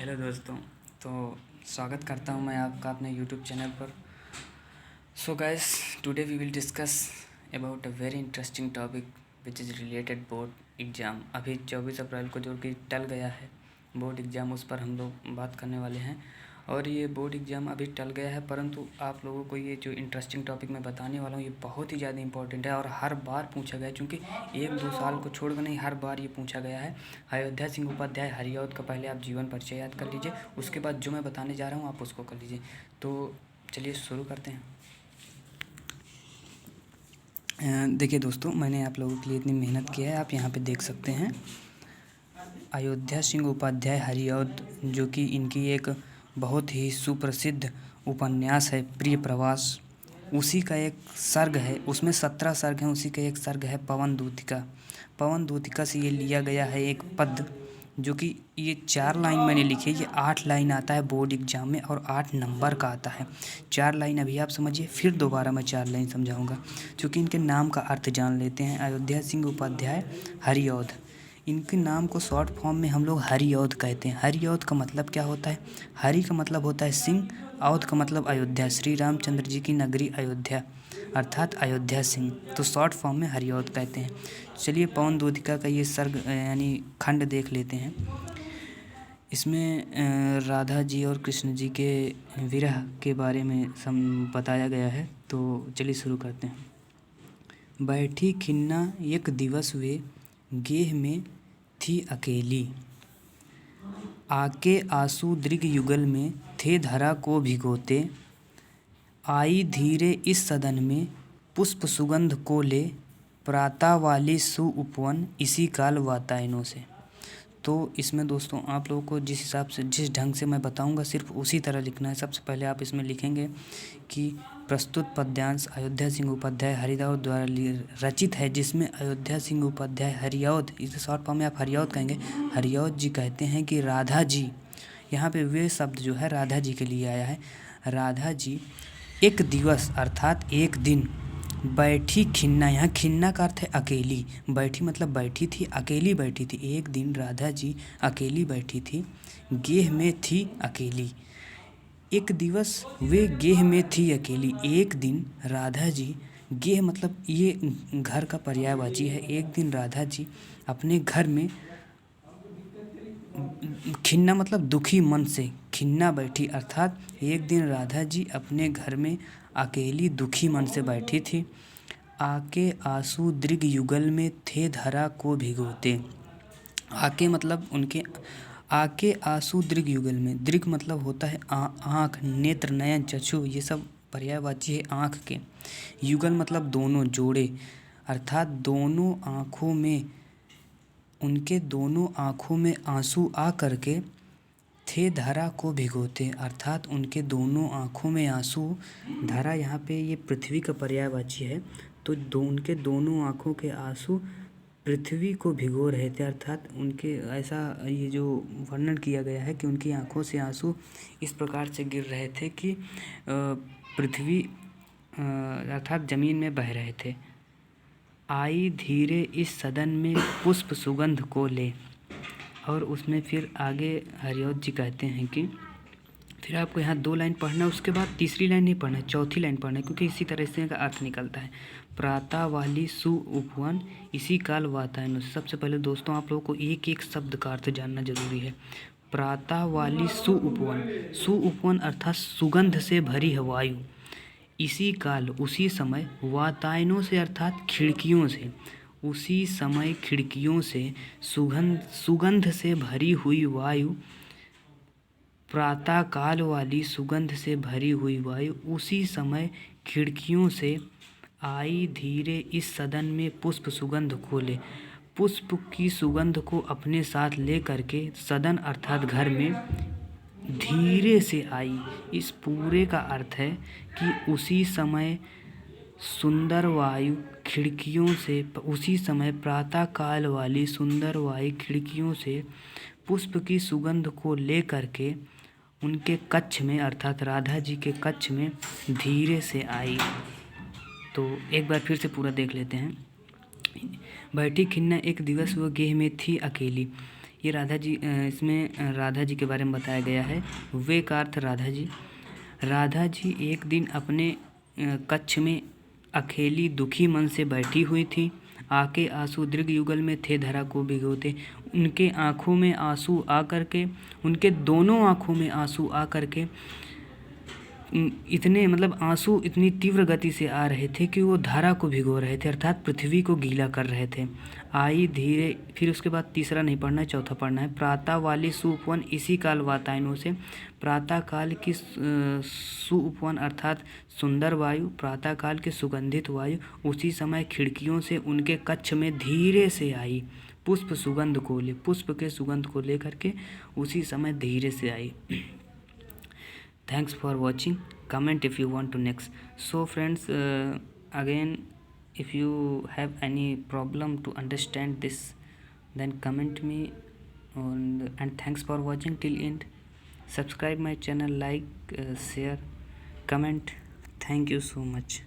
Hello दोस्तों। तो स्वागत करता हूं मैं आपका अपने यूट्यूब चैनल पर। So guys, today we will discuss about a very interesting topic which is related board exam. अभी 24 अप्रैल को जो कि टल गया है बोर्ड एग्ज़ाम, उस पर हम लोग बात करने वाले हैं। और ये बोर्ड एग्ज़ाम अभी टल गया है, परंतु आप लोगों को ये जो इंटरेस्टिंग टॉपिक मैं बताने वाला हूँ ये बहुत ही ज़्यादा इंपॉर्टेंट है और हर बार पूछा गया है, क्योंकि 1-2 साल को छोड़कर नहीं, हर बार ये पूछा गया है। अयोध्या सिंह उपाध्याय हरिऔध का पहले आप जीवन परिचय याद कर लीजिए, उसके बाद जो मैं बताने जा रहा हूँ आप उसको कर लीजिए। तो चलिए शुरू करते हैं। देखिए दोस्तों, मैंने आप लोगों के लिए इतनी मेहनत की है, आप यहाँ पे देख सकते हैं। अयोध्या सिंह उपाध्याय हरिऔध, जो कि इनकी एक बहुत ही सुप्रसिद्ध उपन्यास है प्रिय प्रवास, उसी का एक सर्ग है। उसमें 17 सर्ग हैं, उसी का एक सर्ग है पवन दूतिका। पवन दूतिका से ये लिया गया है एक पद, जो कि ये 4 लाइन मैंने लिखी है। ये 8 लाइन आता है बोर्ड एग्जाम में और 8 नंबर का आता है। 4 लाइन अभी आप समझिए, फिर दोबारा मैं 4 लाइन समझाऊंगा, क्योंकि इनके नाम का अर्थ जान लेते हैं। अयोध्या सिंह उपाध्याय हरिऔध, इनके नाम को शॉर्ट फॉर्म में हम लोग हरिऔध कहते हैं। हरिऔध का मतलब क्या होता है? हरि का मतलब होता है सिंह, औध का मतलब अयोध्या, श्री रामचंद्र जी की नगरी अयोध्या, अर्थात अयोध्या सिंह, तो शॉर्ट फॉर्म में हरिऔध कहते हैं। चलिए पवन दूतिका का ये सर्ग यानी खंड देख लेते हैं। इसमें राधा जी और कृष्ण जी के विरह के बारे में बताया गया है। तो चलिए शुरू करते हैं। बैठी खिन्ना एक दिवस वे, गेह में थी अकेली, आके आंसू दृग युगल में थे धरा को भिगोते, आई धीरे इस सदन में पुष्प सुगंध को ले, प्रातः वाली सु उपवन इसी काल वातायनों से। तो इसमें दोस्तों आप लोगों को जिस हिसाब से, जिस ढंग से मैं बताऊंगा सिर्फ उसी तरह लिखना है। सबसे पहले आप इसमें लिखेंगे कि प्रस्तुत पद्यांश अयोध्या सिंह उपाध्याय हरिऔध द्वारा रचित है, जिसमें अयोध्या सिंह उपाध्याय हरिऔध, इसे शॉर्ट फॉर्म में आप हरिऔध कहेंगे। हरिऔध जी कहते हैं कि राधा जी, यहाँ पे वे शब्द जो है राधा जी के लिए आया है। राधा जी एक दिवस अर्थात एक दिन, बैठी खिन्ना, यहाँ खिन्ना का अर्थ है अकेली, बैठी मतलब बैठी थी, अकेली बैठी थी। एक दिन राधा जी अकेली बैठी थी, गेह में थी अकेली। एक दिवस वे गेह में थी अकेली, एक दिन राधा जी, गेह मतलब ये घर का पर्यायवाची है। एक दिन राधा जी अपने घर में, खिन्ना मतलब दुखी मन से, खिन्ना बैठी, अर्थात एक दिन राधा जी अपने घर में अकेली दुखी मन से बैठी थी। आके आंसू दृग युगल में थे धरा को भिगोते। आके मतलब उनके, आके आंसू दृग युगल में, दृग मतलब होता है आँख, नेत्र, नयन, चक्षु, ये सब पर्यायवाची है आँख के। युगल मतलब दोनों, जोड़े, अर्थात दोनों आँखों में, उनके दोनों आँखों में आंसू आ करके थे धरा को भिगोते, अर्थात उनके दोनों आँखों में आंसू, धरा यहाँ पे ये पृथ्वी का पर्यायवाची है, तो उनके दोनों आँखों के आंसू पृथ्वी को भिगो रहे थे। अर्थात उनके, ऐसा ये जो वर्णन किया गया है कि उनकी आँखों से आंसू इस प्रकार से गिर रहे थे कि पृथ्वी अर्थात ज़मीन में बह रहे थे। आई धीरे इस सदन में पुष्प सुगंध को ले, और उसमें फिर आगे हरिऔध जी कहते हैं कि फिर आपको यहाँ 2 लाइन पढ़ना है, उसके बाद तीसरी लाइन नहीं पढ़ना है, चौथी लाइन पढ़ना है, क्योंकि इसी तरह से का अर्थ निकलता है। प्रातः वाली सु उपवन इसी काल वातायन। सबसे पहले दोस्तों आप लोगों को एक एक शब्द का अर्थ जानना जरूरी है। प्रातः वाली सु उपवन, सु उपवन अर्थात सुगंध से भरी है वायु, इसी काल उसी समय, वातायनों से अर्थात खिड़कियों से, उसी समय खिड़कियों से, सुगंध से भरी हुई वायु, प्रातः काल वाली सुगंध से भरी हुई वायु उसी समय खिड़कियों से आई धीरे इस सदन में पुष्प सुगंध को ले। पुष्प की सुगंध को अपने साथ ले करके सदन अर्थात घर में धीरे से आई, इस पूरे का अर्थ है कि उसी समय सुंदर वायु खिड़कियों से, उसी समय प्रातः काल वाली सुंदर वायु खिड़कियों से पुष्प की सुगंध को ले करके उनके कक्ष में, अर्थात राधा जी के कक्ष में धीरे से आई। तो एक बार फिर से पूरा देख लेते हैं। बैठी खिन्ना एक दिवस वो गेह में थी अकेली, ये राधा जी इसमें राधा जी के बारे में बताया गया है। वे का अर्थ राधा जी एक दिन अपने कक्ष में अकेली दुखी मन से बैठी हुई थी। आके आंसू दीर्घ युगल में थे धरा को भिगोते। उनके आँखों में आंसू आ करके, उनके दोनों आँखों में आंसू आ करके इतने मतलब आंसू इतनी तीव्र गति से आ रहे थे कि वो धारा को भिगो रहे थे, अर्थात पृथ्वी को गीला कर रहे थे। आई धीरे, फिर उसके बाद तीसरा नहीं पढ़ना है, चौथा पढ़ना है। प्रातः वाली सुपवन इसी काल वातायनों से। प्रातः काल की सुपवन अर्थात सुंदर वायु, प्रातः काल की सुगंधित वायु उसी समय खिड़कियों से उनके कक्ष में धीरे से आई। पुष्प सुगंध को ले, पुष्प के सुगंध को लेकर के उसी समय धीरे से आई। Thanks for watching. Comment if you want to next. So friends, again, if you have any problem to understand this, then comment me. And thanks for watching till end. Subscribe my channel, like, share, comment. Thank you so much.